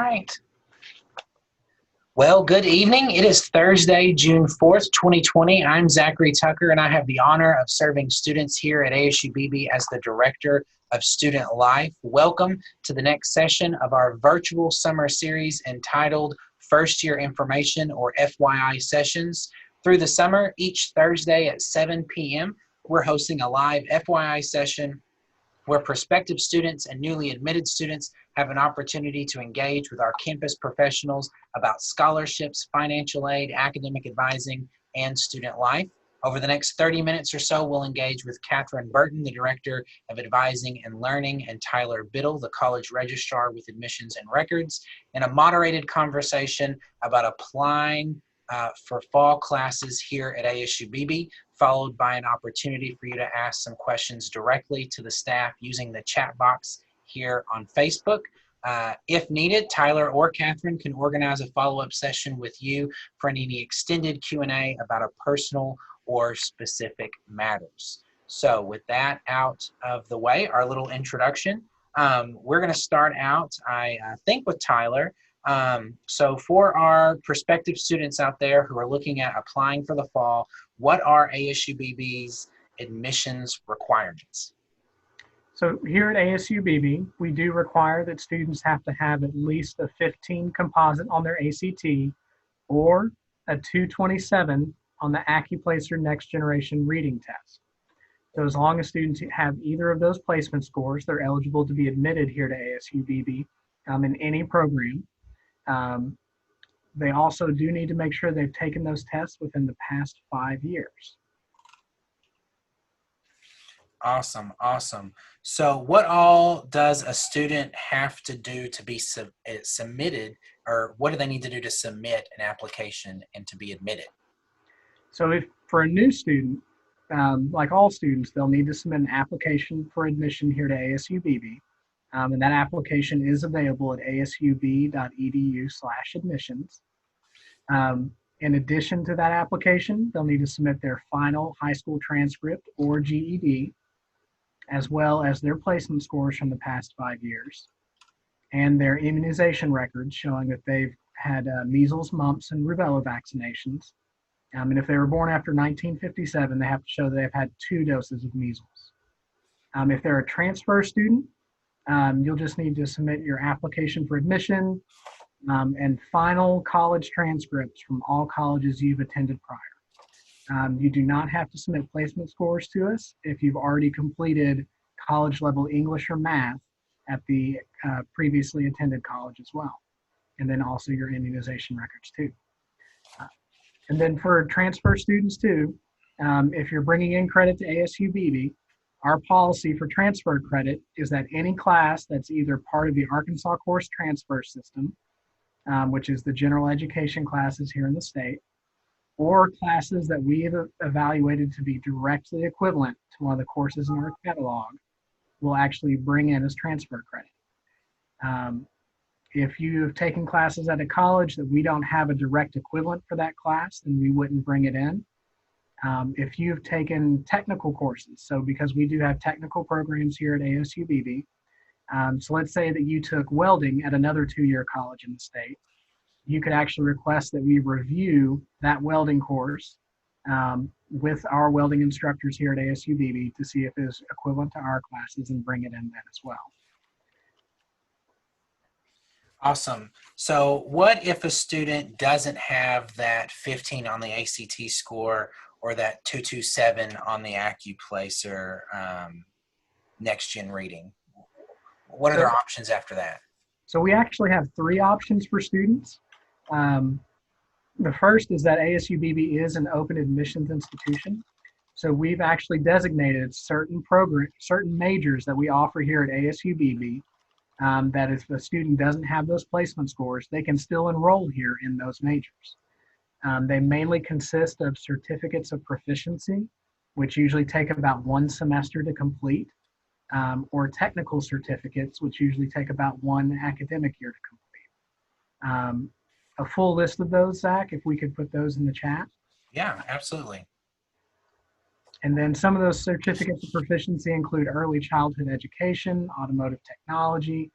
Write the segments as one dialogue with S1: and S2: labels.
S1: right. Well, good evening. It is Thursday, June 4th, 2020. I'm Zachary Tucker, and I have the honor of serving students here at ASU-Beebe as the Director of Student Life. Welcome to the next session of our virtual summer series entitled First Year Information, or FYI sessions. Through the summer, each Thursday at 7 p.m., we're hosting a live FYI session where prospective students and newly admitted students have an opportunity to engage with our campus professionals about scholarships, financial aid, academic advising, and student life. Over the next 30 minutes or so, we'll engage with Catherine Burton, the Director of Advising and Learning, and Tyler Biddle, the College Registrar with Admissions and Records, in a moderated conversation about applying for fall classes here at ASU-Beebe, followed by an opportunity for you to ask some questions directly to the staff using the chat box here on Facebook. If needed, Tyler or Catherine can organize a follow-up session with you for any extended Q&A about a personal or specific matters. So with that out of the way, our little introduction, we're going to start out, I think, with Tyler. So for our prospective students out there who are looking at applying for the fall, what are ASU-Beebe's admissions requirements?
S2: So here at ASU-Beebe, we do require that students have to have at least a 15 composite on their ACT or a 227 on the AccuPlacer Next Generation Reading Test. So as long as students have either of those placement scores, they're eligible to be admitted here to ASU-Beebe in any program. They also do need to make sure they've taken those tests within the past 5 years.
S1: Awesome, awesome. So what all does a student have to do to be submitted, or what do they need to do to submit an application and to be admitted?
S2: So if for a new student, like all students, they'll need to submit an application for admission here to ASU-Beebe. And that application is available at asub.edu/admissions. In addition to that application, they'll need to submit their final high school transcript or GED, as well as their placement scores from the past 5 years, and their immunization records showing that they've had measles, mumps, and rubella vaccinations. And if they were born after 1957, they have to show that they've had 2 doses of measles. If they're a transfer student, you'll just need to submit your application for admission and final college transcripts from all colleges you've attended prior. You do not have to submit placement scores to us if you've already completed college level English or math at the previously attended college as well. And then also your immunization records too. And then for transfer students too, if you're bringing in credit to ASU-Beebe, our policy for transfer credit is that any class that's either part of the Arkansas course transfer system, which is the general education classes here in the state, or classes that we have evaluated to be directly equivalent to one of the courses in our catalog, will actually bring in as transfer credit. If you have taken classes at a college that we don't have a direct equivalent for that class, then we wouldn't bring it in. If you've taken technical courses, so because we do have technical programs here at ASU-Beebe, so let's say that you took welding at another 2-year college in the state, you could actually request that we review that welding course with our welding instructors here at ASU-Beebe to see if it is equivalent to our classes and bring it in then as well.
S1: Awesome. So what if a student doesn't have that 15 on the ACT score or that 227 on the AccuPlacer Next Gen Reading? What are their options after that?
S2: So we actually have 3 options for students. The first is that ASU-Beebe is an open admissions institution. So we've actually designated certain majors that we offer here at ASU-Beebe that if a student doesn't have those placement scores, they can still enroll here in those majors. They mainly consist of certificates of proficiency, which usually take about 1 semester to complete, or technical certificates, which usually take about 1 academic year to complete. A full list of those, Zach, if we could put those in the chat.
S1: Yeah, absolutely.
S2: And then some of those certificates of proficiency include early childhood education, automotive technology,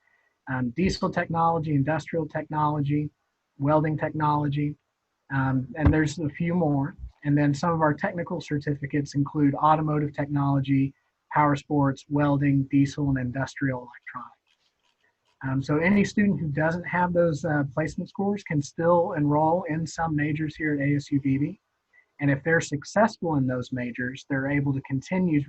S2: diesel technology, industrial technology, welding technology, and there's a few more. And then some of our technical certificates include automotive technology, power sports, welding, diesel, and industrial electronics. So any student who doesn't have those placement scores can still enroll in some majors here at ASU-Beebe. And if they're successful in those majors, they're able to continue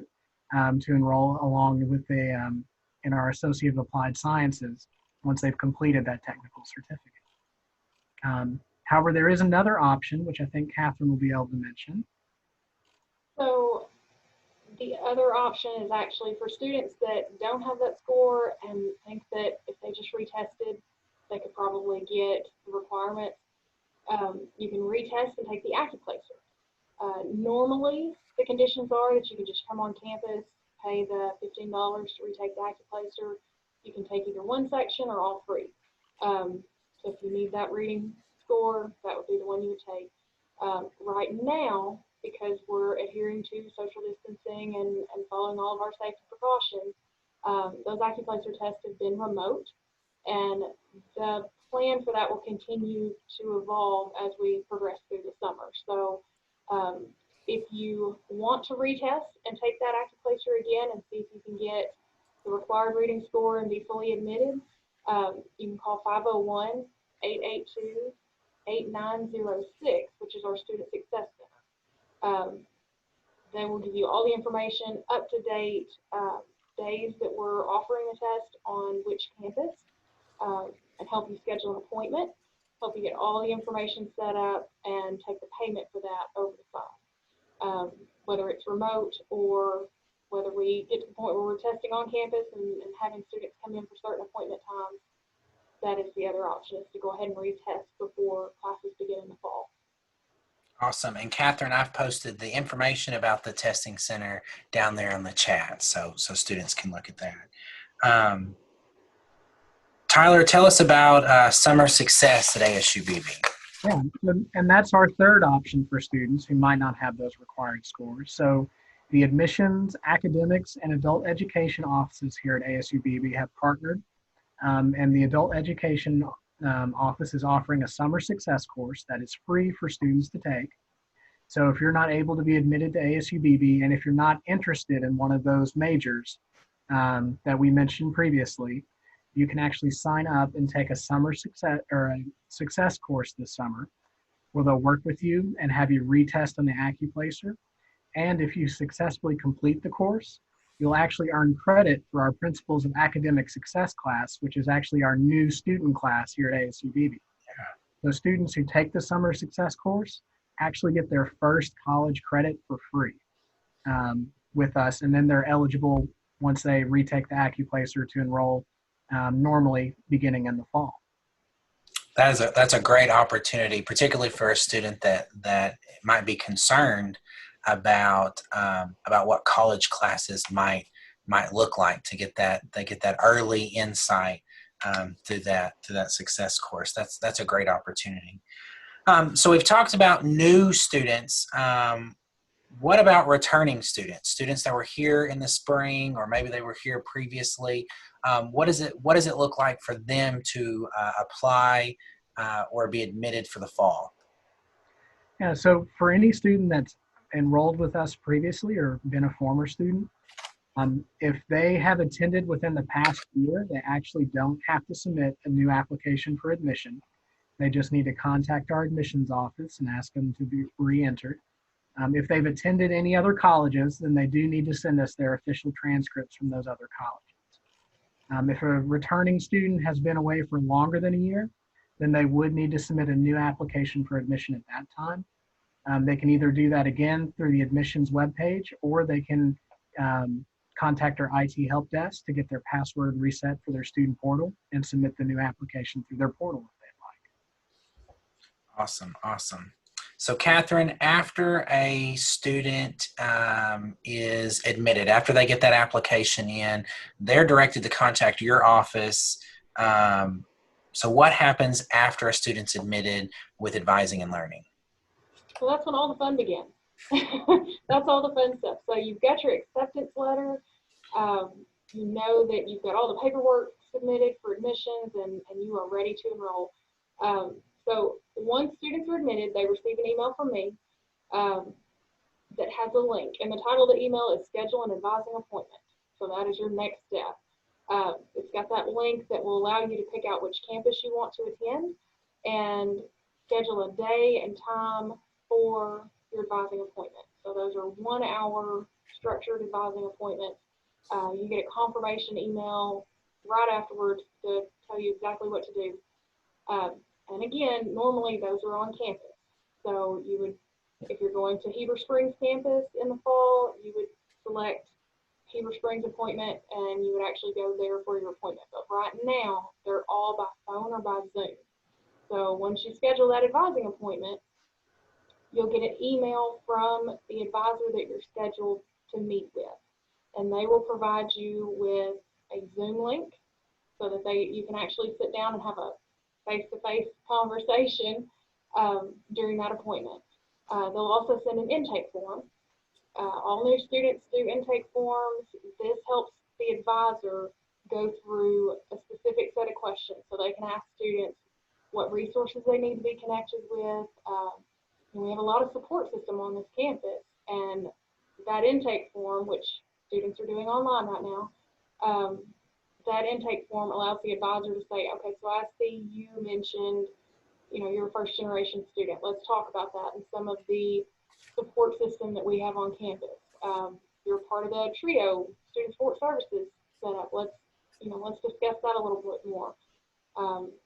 S2: to enroll along with in our Associate of Applied Sciences once they've completed that technical certificate. However, there is another option, which I think Catherine will be able to mention.
S3: So the other option is actually for students that don't have that score and think that if they just retested, they could probably get the requirements. You can retest and take the AccuPlacer. Normally, the conditions are that you can just come on campus, pay the $15 to retake the AccuPlacer. You can take either one section or all three. So if you need that reading score, that would be the one you would take. Right now, because we're adhering to social distancing and following all of our safety precautions, those AccuPlacer tests have been remote, and the plan for that will continue to evolve as we progress through the summer. So if you want to retest and take that AccuPlacer again and see if you can get the required reading score and be fully admitted, you can call 501-882-8906, which is our Student Success Center. They will give you all the information, up-to-date days that we're offering the test on which campus, and help you schedule an appointment, help you get all the information set up, and take the payment for that over the phone. Whether it's remote or whether we get to the point where we're testing on campus and having students come in for certain appointment times, that is the other option, is to go ahead and retest before classes begin in the fall.
S1: Awesome. And Catherine, I've posted the information about the testing center down there in the chat, so students can look at that. Tyler, tell us about summer success at ASU-Beebe.
S2: Yeah, and that's our third option for students who might not have those required scores. So the admissions, academics, and adult education offices here at ASU-Beebe have partnered, and the adult education office is offering a summer success course that is free for students to take. So if you're not able to be admitted to ASU-Beebe, and if you're not interested in one of those majors that we mentioned previously, you can actually sign up and take a summer success or a success course this summer, where they'll work with you and have you retest on the AccuPlacer. And if you successfully complete the course, you'll actually earn credit for our Principles of Academic Success class, which is actually our new student class here at ASU-Beebe. So students who take the summer success course actually get their first college credit for free with us, and then they're eligible once they retake the AccuPlacer to enroll normally beginning in the fall.
S1: That's a great opportunity, particularly for a student that might be concerned about what college classes might look like, to get that early insight through that success course. That's a great opportunity. So we've talked about new students. What about returning students that were here in the spring, or maybe they were here previously? What does it look like for them to apply or be admitted for the fall?
S2: Yeah, so for any student that's enrolled with us previously or been a former student, if they have attended within the past year, they actually don't have to submit a new application for admission. They just need to contact our admissions office and ask them to be re-entered. If they've attended any other colleges, then they do need to send us their official transcripts from those other colleges. If a returning student has been away for longer than a year, then they would need to submit a new application for admission at that time. They can either do that again through the admissions webpage, or they can contact our IT help desk to get their password reset for their student portal and submit the new application through their portal if they'd like.
S1: Awesome. So Catherine, after a student is admitted, after they get that application in, they're directed to contact your office. So what happens after a student's admitted with advising and learning?
S3: So that's when all the fun begins. That's all the fun stuff. So you've got your acceptance letter. You know that you've got all the paperwork submitted for admissions and you are ready to enroll. So once students are admitted, they receive an email from me that has a link, and the title of the email is Schedule an Advising Appointment. So that is your next step. It's got that link that will allow you to pick out which campus you want to attend and schedule a day and time for your advising appointment. So those are 1 hour structured advising appointments. You get a confirmation email right afterwards to tell you exactly what to do. And again, normally those are on campus. So you would, if you're going to Heber Springs campus in the fall, you would select Heber Springs appointment and you would actually go there for your appointment. But right now, they're all by phone or by Zoom. So once you schedule that advising appointment, you'll get an email from the advisor that you're scheduled to meet with. And they will provide you with a Zoom link so that you can actually sit down and have a face-to-face conversation during that appointment. They'll also send an intake form. All new students do intake forms. This helps the advisor go through a specific set of questions so they can ask students what resources they need to be connected with. And we have a lot of support system on this campus, and that intake form, which students are doing online right now, that intake form allows the advisor to say, okay, so I see you mentioned, you're a first generation student. Let's talk about that and some of the support system that we have on campus. You're part of the TRIO, Student Support Services setup. Let's discuss that a little bit more.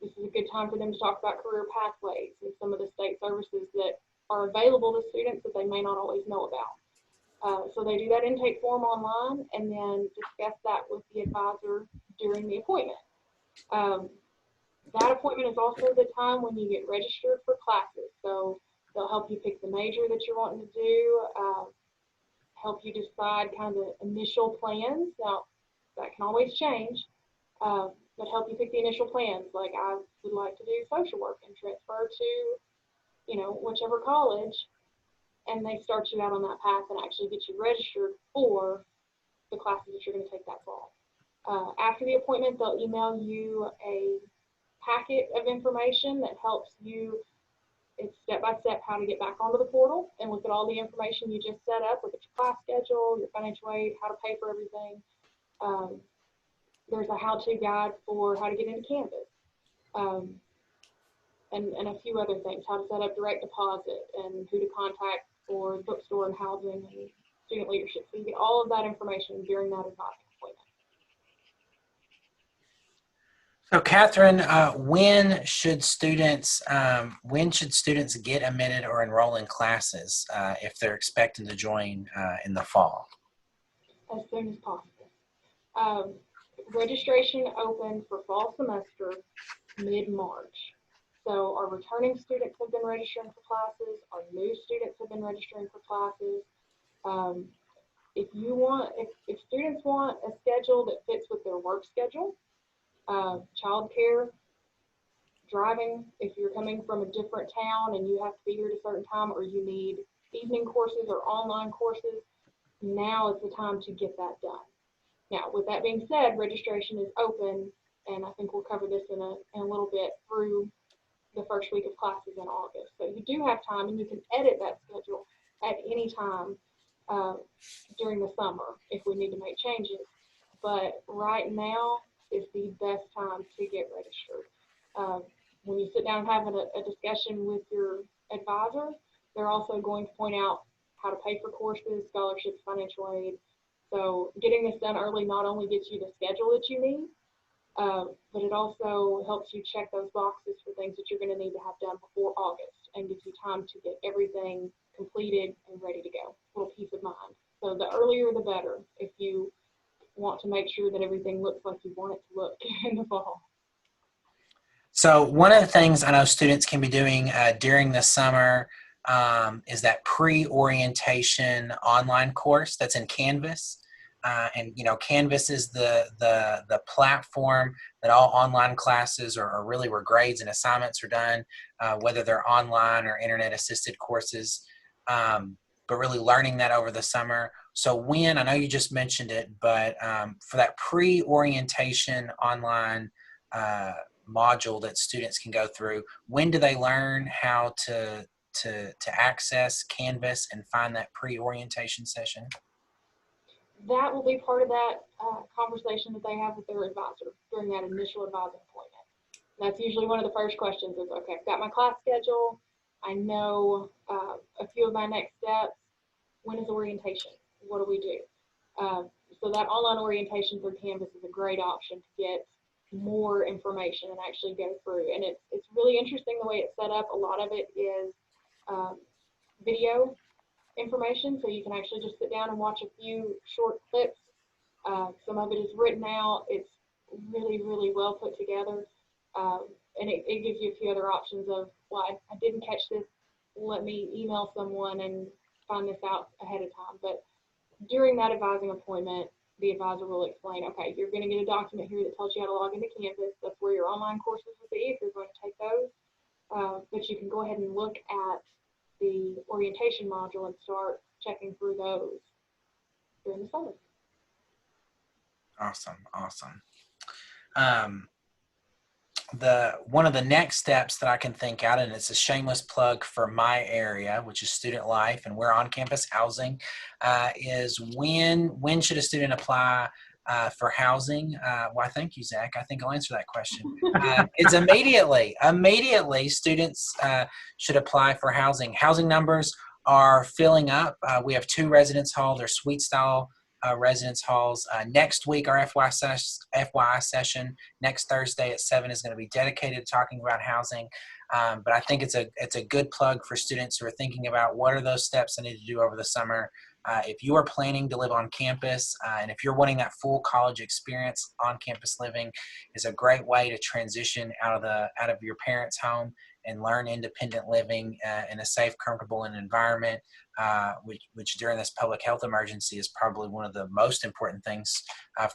S3: This is a good time for them to talk about career pathways and some of the state services that are available to students that they may not always know about. So they do that intake form online and then discuss that with the advisor during the appointment. That appointment is also the time when you get registered for classes. So they'll help you pick the major that you're wanting to do, help you decide kind of the initial plans. Now, that can always change, but help you pick the initial plans. Like, I would like to do social work and transfer to, whichever college, and they start you out on that path and actually get you registered for the classes that you're going to take that fall. After the appointment, they'll email you a packet of information that helps you. It's step-by-step how to get back onto the portal and look at all the information you just set up, look at your class schedule, your financial aid, how to pay for everything. There's a how-to guide for how to get into Canvas, and a few other things, how to set up direct deposit and who to contact for bookstore and housing and student leadership. So you get all of that information during that advising appointment.
S1: So, Catherine, when should students get admitted or enroll in classes if they're expecting to join in the fall?
S3: As soon as possible. Registration opened for fall semester mid-March. So our returning students have been registering for classes. Our new students have been registering for classes. If students want a schedule that fits with their work schedule, childcare, driving, if you're coming from a different town and you have to be here at a certain time, or you need evening courses or online courses, now is the time to get that done. Now, with that being said, registration is open, and I think we'll cover this in a little bit through the first week of classes in August. So you do have time, and you can edit that schedule at any time during the summer if we need to make changes. But right now is the best time to get registered. When you sit down having a discussion with your advisor, they're also going to point out how to pay for courses, scholarships, financial aid. So getting this done early not only gets you the schedule that you need, but it also helps you check those boxes for things that you're going to need to have done before August and gives you time to get everything completed and ready to go. A little peace of mind. So the earlier the better if you want to make sure that everything looks like you want it to look in the fall.
S1: So one of the things I know students can be doing during the summer is that pre-orientation online course that's in Canvas. And Canvas is the platform that all online classes are really where grades and assignments are done, whether they're online or internet assisted courses. but really learning that over the summer. So when, I know you just mentioned it, but for that pre-orientation online module that students can go through, when do they learn how to access Canvas and find that pre-orientation session?
S3: That will be part of that conversation that they have with their advisor during that initial advising appointment. That's usually one of the first questions is, okay, I've got my class schedule. I know a few of my next steps. When is orientation? What do we do? So that online orientation through Canvas is a great option to get more information and actually go through. And it's really interesting the way it's set up. A lot of it is video information, so you can actually just sit down and watch a few short clips. Some of it is written out. It's really, really well put together. And it gives you a few other options of, well, I didn't catch this. Let me email someone and find this out ahead of time. But during that advising appointment, the advisor will explain, okay, you're going to get a document here that tells you how to log into Canvas. That's where your online courses will be if you're going to take those. But you can go ahead and look at the orientation module and start checking through those during the summer.
S1: Awesome, awesome. One of the next steps that I can think out, and it's a shameless plug for my area, which is student life, and we're on campus housing, is when should a student apply for housing? Why, thank you, Zach. I think I'll answer that question. It's immediately. Immediately, students should apply for housing. Housing numbers are filling up. We have 2 residence halls. They're suite style residence halls. Next week, our FYI session next Thursday at 7 is going to be dedicated to talking about housing. But I think it's a good plug for students who are thinking about what are those steps I need to do over the summer. If you are planning to live on campus, and if you're wanting that full college experience, on campus living is a great way to transition out of your parents' home and learn independent living in a safe, comfortable environment, which during this public health emergency is probably one of the most important things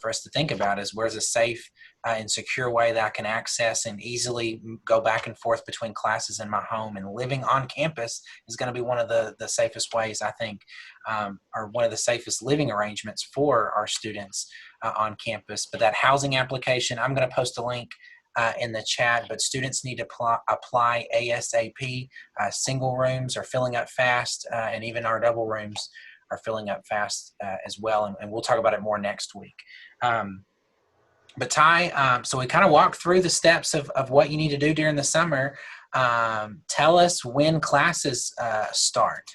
S1: for us to think about, is where's a safe and secure way that I can access and easily go back and forth between classes in my home. And living on campus is going to be one of the safest ways, I think, or one of the safest living arrangements for our students on campus. But that housing application, I'm going to post a link in the chat, but students need to apply ASAP. Single rooms are filling up fast, and even our double rooms are filling up fast as well, and we'll talk about it more next week. But Ty, so we kind of walked through the steps of what you need to do during the summer. Tell us when classes start.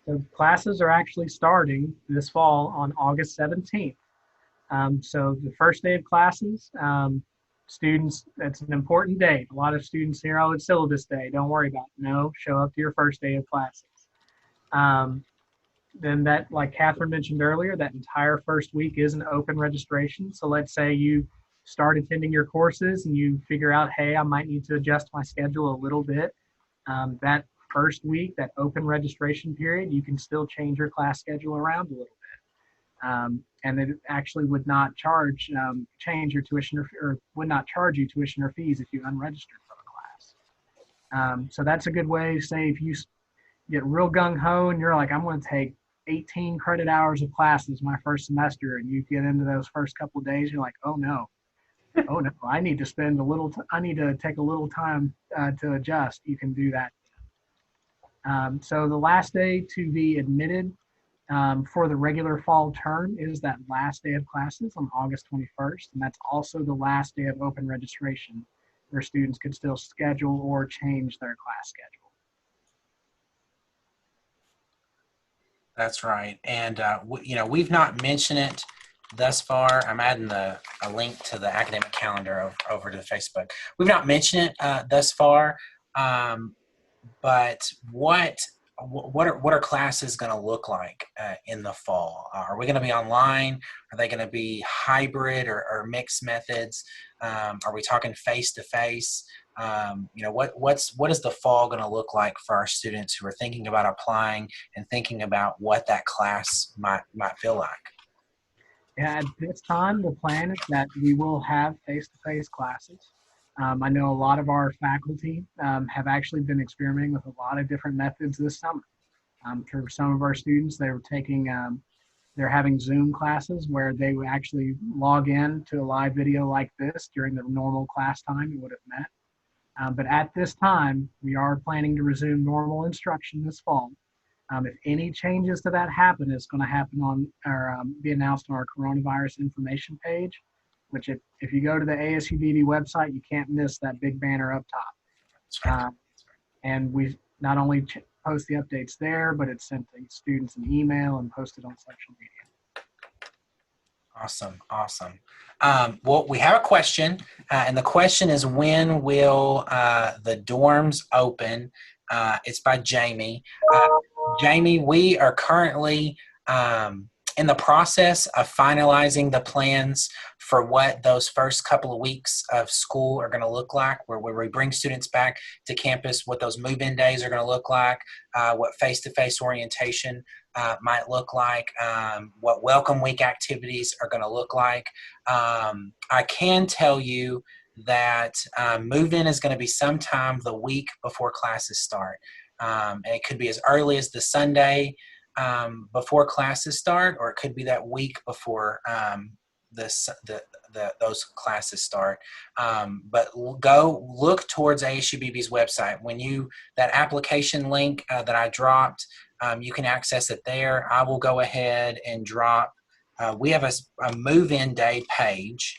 S2: So classes are actually starting this fall on August 17th. So the first day of classes, students, that's an important date. A lot of students hear, oh, it's syllabus day. Don't worry about it. No, show up to your first day of classes. Then that, like Catherine mentioned earlier, that entire first week is an open registration. So let's say you start attending your courses and you figure out, hey, I might need to adjust my schedule a little bit. That first week, that open registration period, you can still change your class schedule around a little bit. And it actually would not change your tuition or would not charge you tuition or fees if you unregistered for a class. So that's a good way. Say if you get real gung-ho and you're like, I'm going to take 18 credit hours of classes my first semester, and you get into those first couple of days, you're like, oh no, I need to spend I need to take a little time to adjust. You can do that. So the last day to be admitted for the regular fall term is that last day of classes on August 21st, and that's also the last day of open registration where students could still schedule or change their class schedule.
S1: That's right. And, we've not mentioned it thus far. I'm adding a link to the academic calendar over to Facebook. We've not mentioned it thus far, but what are classes going to look like in the fall? Are we going to be online? Are they going to be hybrid or mixed methods? Are we talking face-to-face? What is the fall going to look like for our students who are thinking about applying and thinking about what that class might feel like?
S2: Yeah, at this time, the plan is that we will have face-to-face classes. I know a lot of our faculty have actually been experimenting with a lot of different methods this summer. For some of our students, they were taking, they're having Zoom classes where they would actually log in to a live video like this during the normal class time it would have met. But at this time, we are planning to resume normal instruction this fall. If any changes to that happen, it's going to happen on or be announced on our coronavirus information page, which if you go to the ASU-Beebe website, you can't miss that big banner up top.
S1: That's right.
S2: And we not only post the updates there, but it's sent to students an email and posted on social media.
S1: Awesome, awesome. Well, we have a question, and the question is, when will the dorms open? It's by Jamie. Jamie, we are currently in the process of finalizing the plans for what those first couple of weeks of school are going to look like, where we bring students back to campus, what those move-in days are going to look like, what face-to-face orientation might look like, what welcome week activities are going to look like. I can tell you that move-in is going to be sometime the week before classes start. And it could be as early as the Sunday before classes start, or it could be that week before those classes start. But go look towards ASU-Beebe's website. That application link that I dropped, you can access it there. I will go ahead and drop. We have a move-in day page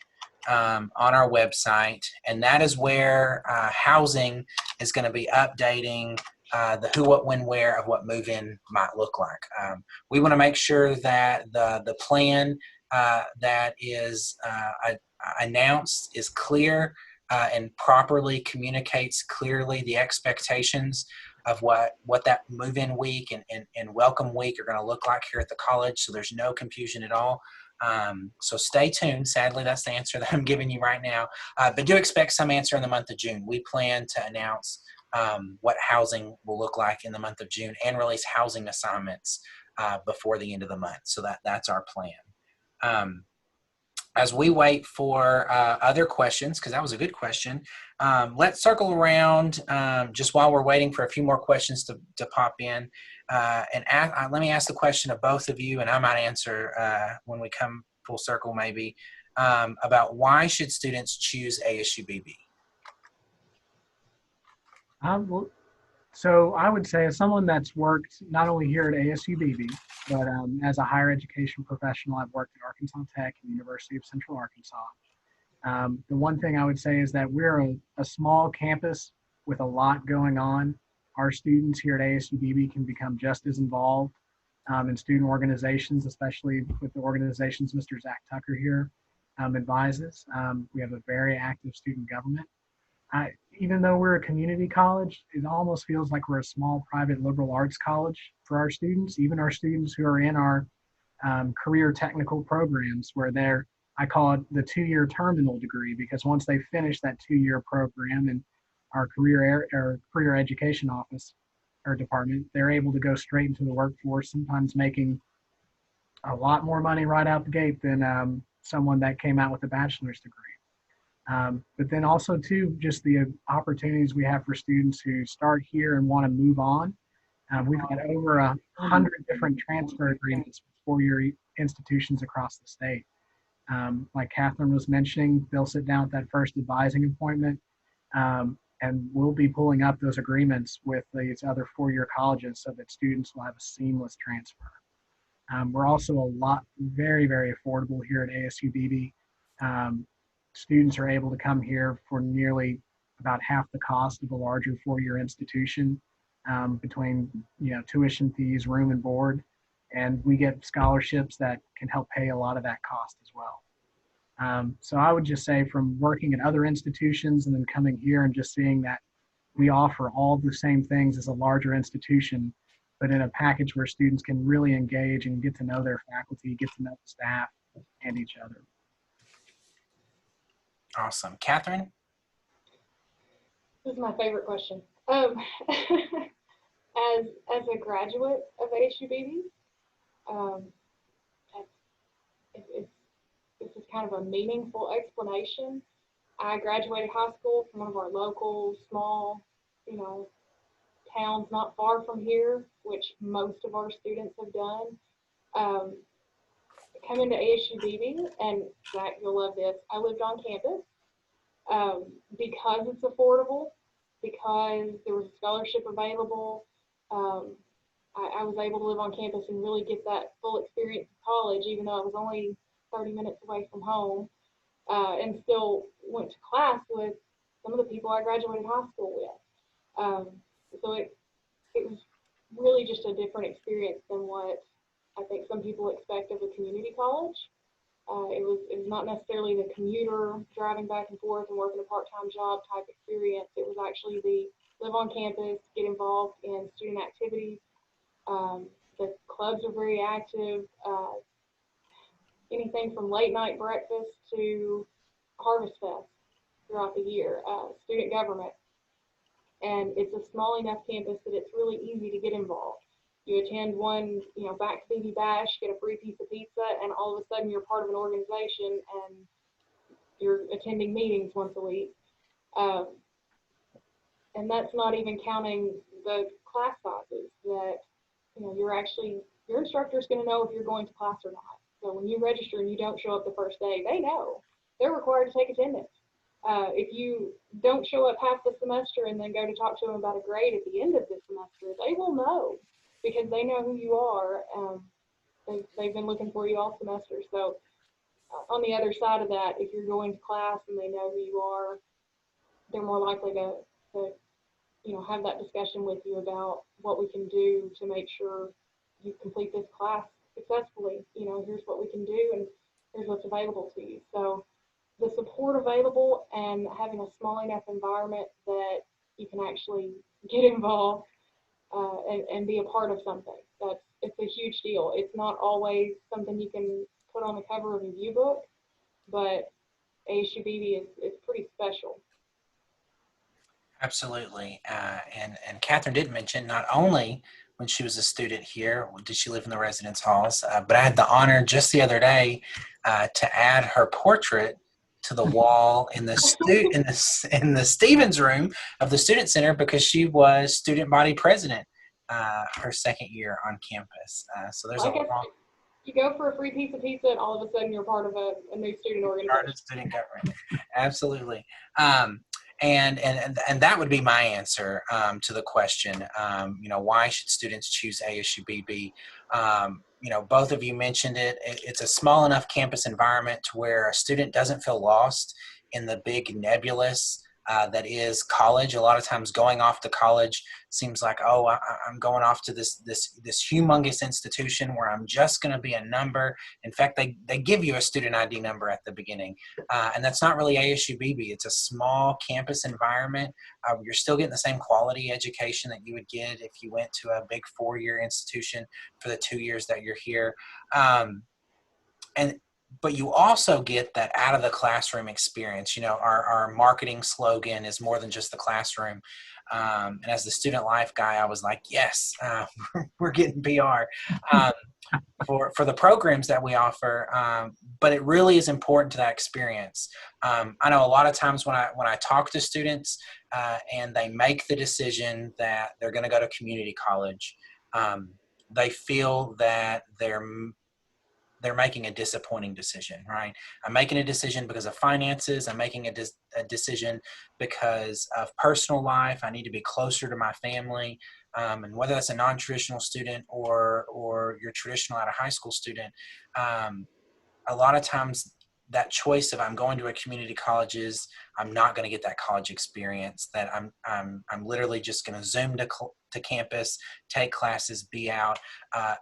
S1: on our website, and that is where housing is going to be updating the who, what, when, where of what move-in might look like. We want to make sure that the plan that is announced is clear and properly communicates clearly the expectations of what that move-in week and welcome week are going to look like here at the college, so there's no confusion at all. So stay tuned. Sadly, that's the answer that I'm giving you right now. But do expect some answer in the month of June. We plan to announce what housing will look like in the month of June and release housing assignments before the end of the month. So that's our plan. As we wait for other questions, because that was a good question, let's circle around just while we're waiting for a few more questions to pop in. Let me ask the question of both of you, and I might answer when we come full circle maybe, about why should students choose ASU-Beebe?
S2: So I would say, as someone that's worked not only here at ASU-Beebe, but as a higher education professional, I've worked at Arkansas Tech and the University of Central Arkansas. The one thing I would say is that we're a small campus with a lot going on. Our students here at ASU-Beebe can become just as involved in student organizations, especially with the organizations Mr. Zach Tucker here advises. We have a very active student government. Even though we're a community college, it almost feels like we're a small private liberal arts college for our students, even our students who are in our career technical programs, where I call it the 2-year terminal degree, because once they finish that 2-year program in our career education office or department, they're able to go straight into the workforce, sometimes making a lot more money right out the gate than someone that came out with a bachelor's degree. But then also too, just the opportunities we have for students who start here and want to move on. We've got over 100 different transfer agreements with 4-year institutions across the state. Like Catherine was mentioning, they'll sit down at that first advising appointment, and we'll be pulling up those agreements with these other 4-year colleges so that students will have a seamless transfer. We're also very, very affordable here at ASU-Beebe. Students are able to come here for nearly about half the cost of a larger 4-year institution, between tuition fees, room and board, and we get scholarships that can help pay a lot of that cost as well. So I would just say, from working at other institutions and then coming here and just seeing that we offer all the same things as a larger institution, but in a package where students can really engage and get to know their faculty, get to know the staff and each other.
S1: Awesome. Catherine?
S3: This is my favorite question. As a graduate of ASU-Beebe, this is kind of a meaningful explanation. I graduated high school from one of our local small, towns not far from here, which most of our students have done. Come into ASU-Beebe, and Zach, you'll love this. I lived on campus because it's affordable, because there was a scholarship available. I was able to live on campus and really get that full experience of college, even though I was only 30 minutes away from home, and still went to class with some of the people I graduated high school with. So it was really just a different experience than what I think some people expect of a community college. It was not necessarily the commuter driving back and forth and working a part-time job type experience. It was actually the live on campus, get involved in student activities. The clubs are very active. Anything from late night breakfast to Harvest Fest throughout the year. Student government, and it's a small enough campus that it's really easy to get involved. You attend one, back to BB Bash, get a free piece of pizza, and all of a sudden you're part of an organization and you're attending meetings once a week. And that's not even counting the class sizes that, your instructor is going to know if you're going to class or not. So when you register and you don't show up the first day, they know. They're required to take attendance. If you don't show up half the semester and then go to talk to them about a grade at the end of the semester, they will know because they know who you are. They've been looking for you all semester. So on the other side of that, if you're going to class and they know who you are, they're more likely to have that discussion with you about what we can do to make sure you complete this class successfully. Here's what we can do and here's what's available to you. So the support available and having a small enough environment that you can actually get involved and be a part of something. It's a huge deal. It's not always something you can put on the cover of a view book, but ASU-Beebe is pretty special.
S1: Absolutely. And Catherine did mention not only when she was a student here did she live in the residence halls, but I had the honor just the other day to add her portrait to the wall in the in the Stevens room of the student center because she was student body president her second year on campus. So there's
S3: like you go for a free piece of pizza and all of a sudden you're part of a new student organization.
S1: Student government. Absolutely. And that would be my answer to the question. Why should students choose ASU-Beebe? Both of you mentioned it. It's a small enough campus environment to where a student doesn't feel lost in the big nebulous that is college. A lot of times going off to college seems like, oh, I'm going off to this humongous institution where I'm just going to be a number. In fact, they give you a student ID number at the beginning. And that's not really ASU-Beebe. It's a small campus environment. You're still getting the same quality education that you would get if you went to a big 4-year institution for the 2 years that you're here. But you also get that out of the classroom experience. Our marketing slogan is more than just the classroom. And as the student life guy, I was like, yes, we're getting PR for the programs that we offer. But it really is important to that experience. I know a lot of times when I talk to students and they make the decision that they're going to go to community college, they feel that they're making a disappointing decision, right? I'm making a decision because of finances. I'm making a decision because of personal life. I need to be closer to my family. And whether that's a non-traditional student or your traditional out of high school student, a lot of times that choice of I'm going to a community college is I'm not going to get that college experience, that I'm literally just going to Zoom to campus, take classes, be out.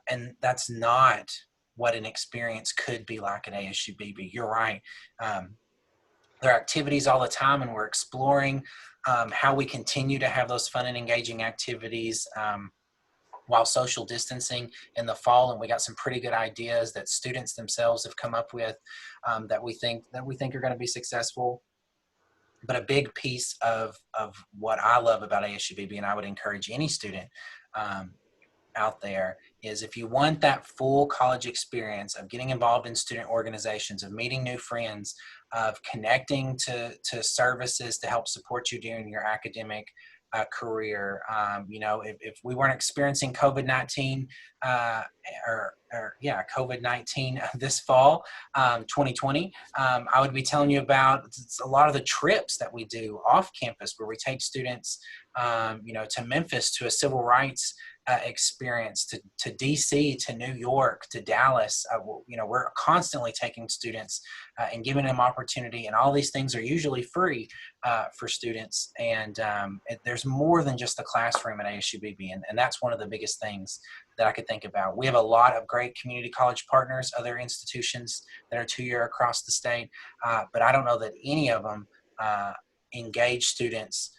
S1: And that's not what an experience could be like at ASU-Beebe. You're right. There are activities all the time, and we're exploring how we continue to have those fun and engaging activities while social distancing in the fall. And we got some pretty good ideas that students themselves have come up with that we think are going to be successful. But a big piece of what I love about ASU-Beebe, and I would encourage any student out there, is if you want that full college experience of getting involved in student organizations, of meeting new friends, of connecting to services to help support you during your academic career. If we weren't experiencing COVID-19 COVID-19 this fall, 2020, I would be telling you about a lot of the trips that we do off campus where we take students, to Memphis to a civil rights experience, to DC, to New York, to Dallas. We're constantly taking students and giving them opportunity, and all these things are usually free for students. And there's more than just the classroom at ASU-Beebe, and that's one of the biggest things that I could think about. We have a lot of great community college partners, other institutions that are 2-year across the state, but I don't know that any of them engage students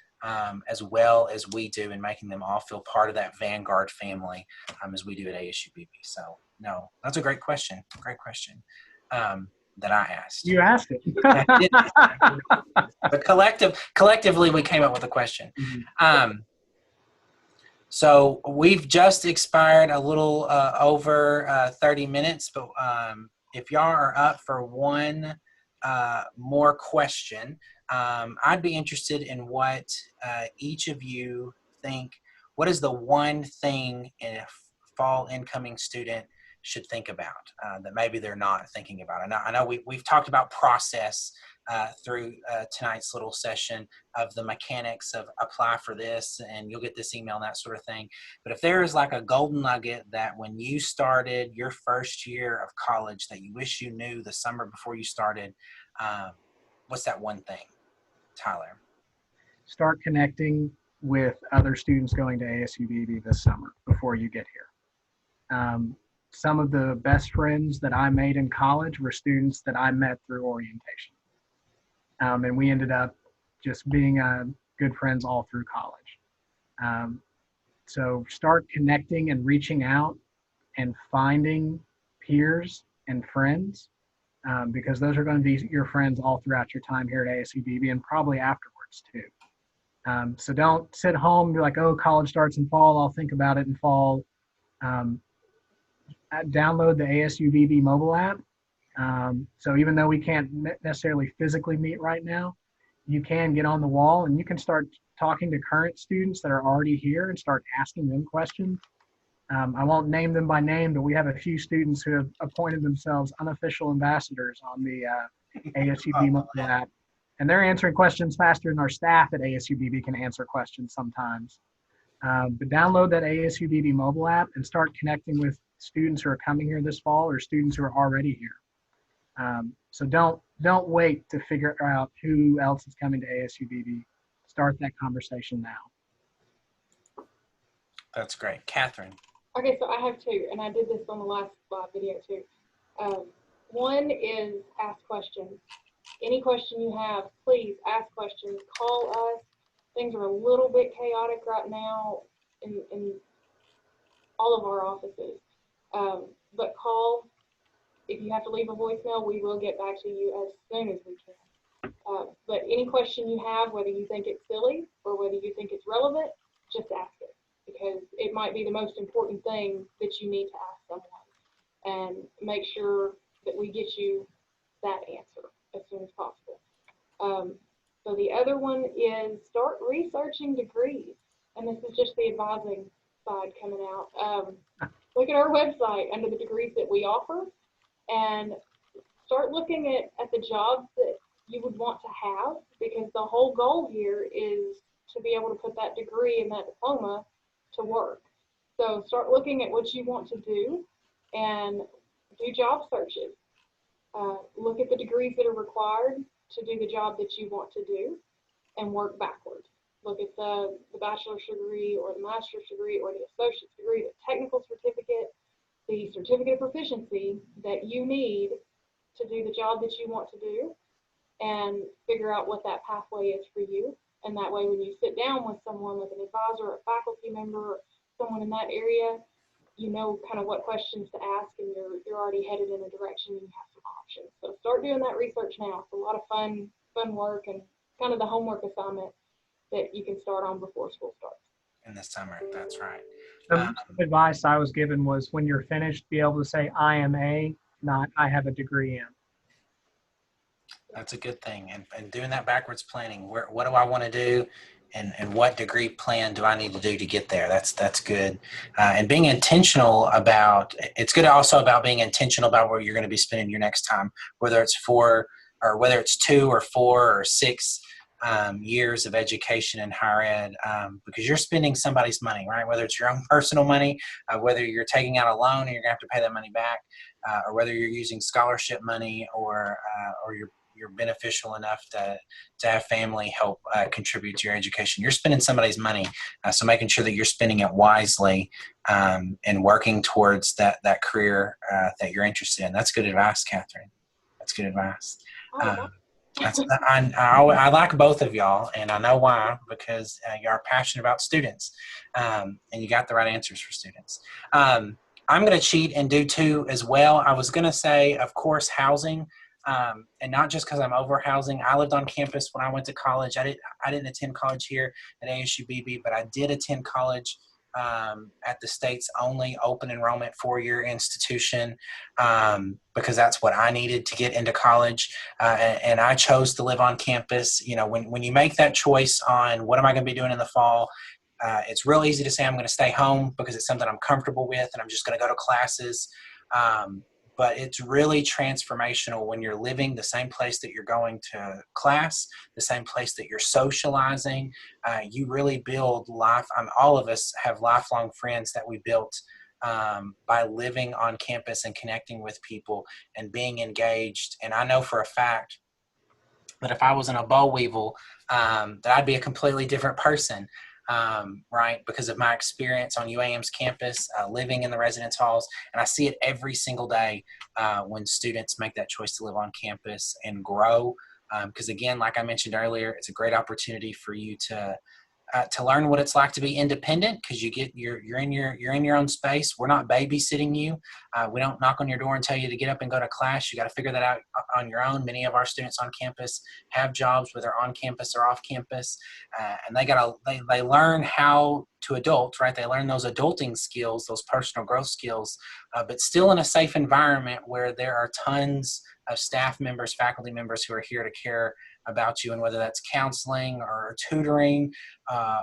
S1: as well as we do in making them all feel part of that Vanguard family as we do at ASU-Beebe. So, no, that's a great question. Great question that I asked.
S2: You asked it.
S1: But collectively, we came up with a question. So we've just expired a little over 30 minutes, but if y'all are up for one more question, I'd be interested in what each of you think. What is the one thing a fall incoming student should think about that maybe they're not thinking about? I know we've talked about process through tonight's little session of the mechanics of apply for this and you'll get this email and that sort of thing. But if there is like a golden nugget that when you started your first year of college that you wish you knew the summer before you started, what's that one thing, Tyler?
S2: Start connecting with other students going to ASU-Beebe this summer before you get here. Some of the best friends that I made in college were students that I met through orientation. And we ended up just being good friends all through college. So start connecting and reaching out and finding peers and friends, because those are going to be your friends all throughout your time here at ASU-Beebe and probably afterwards too. So don't sit home and be like, oh, college starts in fall, I'll think about it in fall. Download the ASU-Beebe mobile app. So even though we can't necessarily physically meet right now, you can get on the wall and you can start talking to current students that are already here and start asking them questions. I won't name them by name, but we have a few students who have appointed themselves unofficial ambassadors on the ASU-Beebe mobile app. And they're answering questions faster than our staff at ASU-Beebe can answer questions sometimes. But download that ASU-Beebe mobile app and start connecting with students who are coming here this fall or students who are already here. So don't wait to figure out who else is coming to ASU-Beebe. Start that conversation now.
S1: That's great. Catherine.
S3: Okay, so I have two, and I did this on the last live video too. One is ask questions. Any question you have, please ask questions. Call us. Things are a little bit chaotic right now in all of our offices. But call. If you have to leave a voicemail, we will get back to you as soon as we can. But any question you have, whether you think it's silly or whether you think it's relevant, just ask it, because it might be the most important thing that you need to ask someone, and make sure that we get you that answer as soon as possible. So the other one is start researching degrees, and this is just the advising side coming out. Look at our website under the degrees that we offer, and start looking at the jobs that you would want to have, because the whole goal here is to be able to put that degree and that diploma to work. So start looking at what you want to do and do job searches. Look at the degrees that are required to do the job that you want to do and work backwards. Look at the bachelor's degree or the master's degree or the associate's degree, the technical certificate, the certificate of proficiency that you need to do the job that you want to do, and figure out what that pathway is for you. And that way, when you sit down with someone, with an advisor or a faculty member, or someone in that area, you know kind of what questions to ask, and you're already headed in a direction and you have some options. So start doing that research now. It's a lot of fun work, and kind of the homework assignment that you can start on before school starts.
S1: In the summer, that's right.
S2: Some advice I was given was when you're finished, be able to say I am a, not I have a degree in.
S1: That's a good thing. And doing that backwards planning. What do I want to do and what degree plan do I need to do to get there? That's good. And being intentional about, it's good also about being intentional about where you're going to be spending your next time, whether it's 2 or 4 or 6 years of education in higher ed, because you're spending somebody's money, right? Whether it's your own personal money, whether you're taking out a loan and you're gonna have to pay that money back, or whether you're using scholarship money, or you're beneficial enough to have family help contribute to your education. You're spending somebody's money, so making sure that you're spending it wisely, and working towards that career that you're interested in. That's good advice, Catherine. That's good advice.
S3: Oh,
S1: I like both of y'all, and I know why, because you are passionate about students, and you got the right answers for students. I'm going to cheat and do 2 as well. I was going to say, of course, housing, and not just because I'm over housing. I lived on campus when I went to college. I didn't attend college here at ASU-Beebe, but I did attend college at the state's only open enrollment 4-year institution, because that's what I needed to get into college. And I chose to live on campus. You know, when you make that choice on what am I going to be doing in the fall, it's real easy to say I'm going to stay home because it's something I'm comfortable with and I'm just going to go to classes. But it's really transformational when you're living the same place that you're going to class, the same place that you're socializing. You really build life. All of us have lifelong friends that we built by living on campus and connecting with people and being engaged. And I know for a fact that if I was in a boll weevil, that I'd be a completely different person. Right, because of my experience on UAM's campus, living in the residence halls, and I see it every single day when students make that choice to live on campus and grow. Because again, like I mentioned earlier, it's a great opportunity for you to learn what it's like to be independent, because you're in your own space. We're not babysitting you. We don't knock on your door and tell you to get up and go to class. You got to figure that out on your own. Many of our students on campus have jobs, whether on campus or off campus, and they learn how to adult, right? They learn those adulting skills, those personal growth skills, but still in a safe environment where there are tons of staff members, faculty members who are here to care about you, and whether that's counseling or tutoring,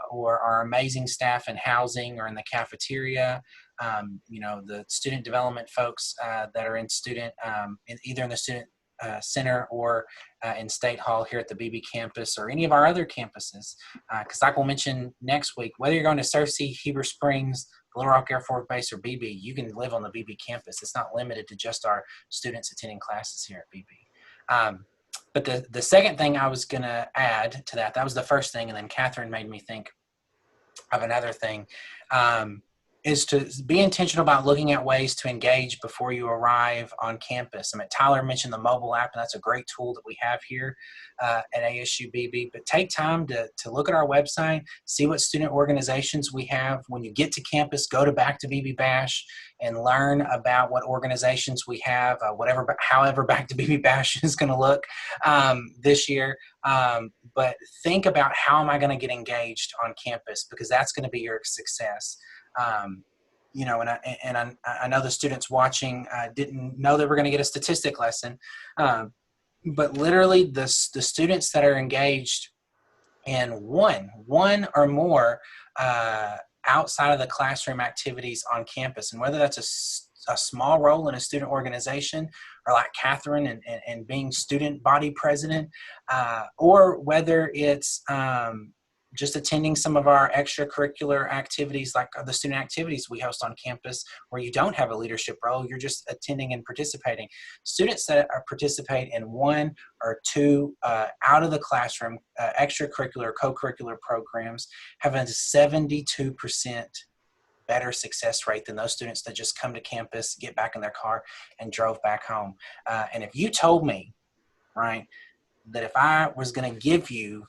S1: or our amazing staff in housing or in the cafeteria. The student development folks that are in either in the student center or in State Hall here at the Beebe campus or any of our other campuses. Because like we'll mention next week, whether you're going to Searcy, Heber Springs, Little Rock Air Force Base, or Beebe, you can live on the Beebe campus. It's not limited to just our students attending classes here at Beebe. But the second thing I was going to add to that was the first thing, and then Catherine made me think of another thing, is to be intentional about looking at ways to engage before you arrive on campus. Tyler mentioned the mobile app, and that's a great tool that we have here at ASU-Beebe. But take time to look at our website, see what student organizations we have. When you get to campus, go to Back to Beebe Bash and learn about what organizations we have, however Back to Beebe Bash is going to look this year. But think about, how am I going to get engaged on campus, because that's going to be your success. And I know the students watching didn't know they were going to get a statistic lesson, but literally the students that are engaged in one or more outside of the classroom activities on campus, and whether that's a small role in a student organization, or like Catherine and being student body president, or whether it's just attending some of our extracurricular activities, like the student activities we host on campus, where you don't have a leadership role, you're just attending and participating. Students that participate in 1 or 2 out of the classroom extracurricular, co-curricular programs have a 72% better success rate than those students that just come to campus, get back in their car, and drove back home. And if you told me, right, that if I was going to give you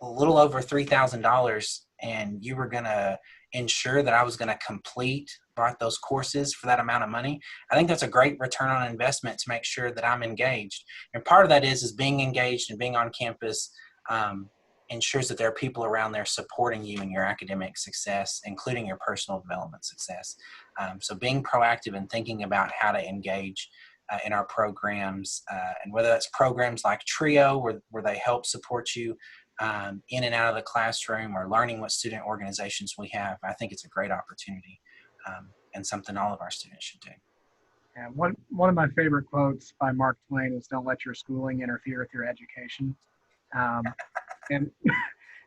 S1: a little over $3,000 and you were going to ensure that I was going to complete those courses for that amount of money, I think that's a great return on investment to make sure that I'm engaged. And part of that is being engaged and being on campus ensures that there are people around there supporting you in your academic success, including your personal development success. So being proactive and thinking about how to engage in our programs, and whether that's programs like TRIO, where they help support you in and out of the classroom or learning what student organizations we have, I think it's a great opportunity and something all of our students should do.
S2: Yeah, one of my favorite quotes by Mark Twain is, "Don't let your schooling interfere with your education." And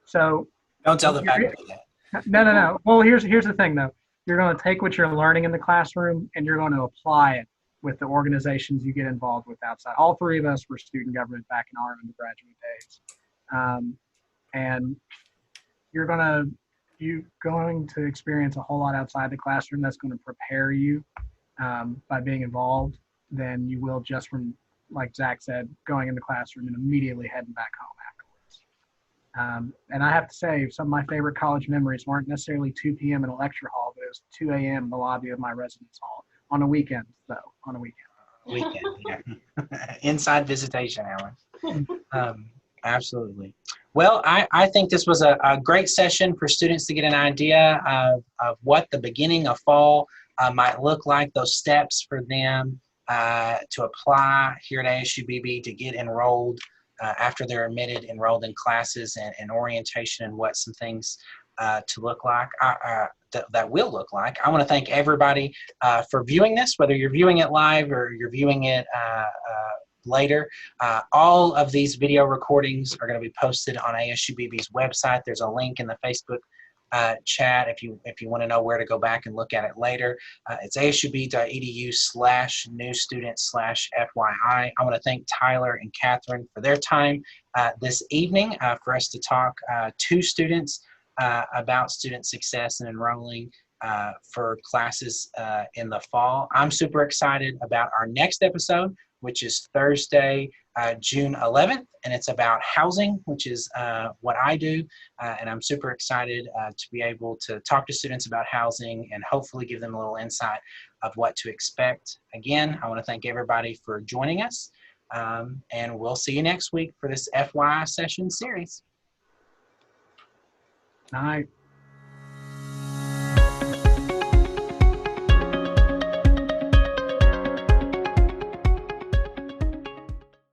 S2: so,
S1: Don't tell the faculty that.
S2: no. Well, here's the thing though. You're going to take what you're learning in the classroom and you're going to apply it with the organizations you get involved with outside. All three of us were student government back in our undergraduate days, and you're going to experience a whole lot outside the classroom that's going to prepare you by being involved than you will just from, like Zach said, going in the classroom and immediately heading back home afterwards. And I have to say, some of my favorite college memories weren't necessarily 2 p.m. in a lecture hall, but it was 2 a.m. in the lobby of my residence hall on a weekend, though, on a weekend.
S1: Yeah. Inside visitation hours. Absolutely. Well, I think this was a great session for students to get an idea of what the beginning of fall might look like, those steps for them to apply here at ASU-Beebe to get enrolled after they're enrolled in classes and orientation and what some things to look like, that will look like. I want to thank everybody for viewing this, whether you're viewing it live or you're viewing it later. All of these video recordings are going to be posted on ASU-Beebe's website. There's a link in the Facebook chat if you want to know where to go back and look at it later. It's asub.edu/new-student/FYI. I want to thank Tyler and Catherine for their time this evening for us to talk to students about student success and enrolling for classes in the fall. I'm super excited about our next episode, which is Thursday, June 11th, and it's about housing, which is what I do, and I'm super excited to be able to talk to students about housing and hopefully give them a little insight of what to expect. Again, I want to thank everybody for joining us, and we'll see you next week for this FYI session series.
S2: Night.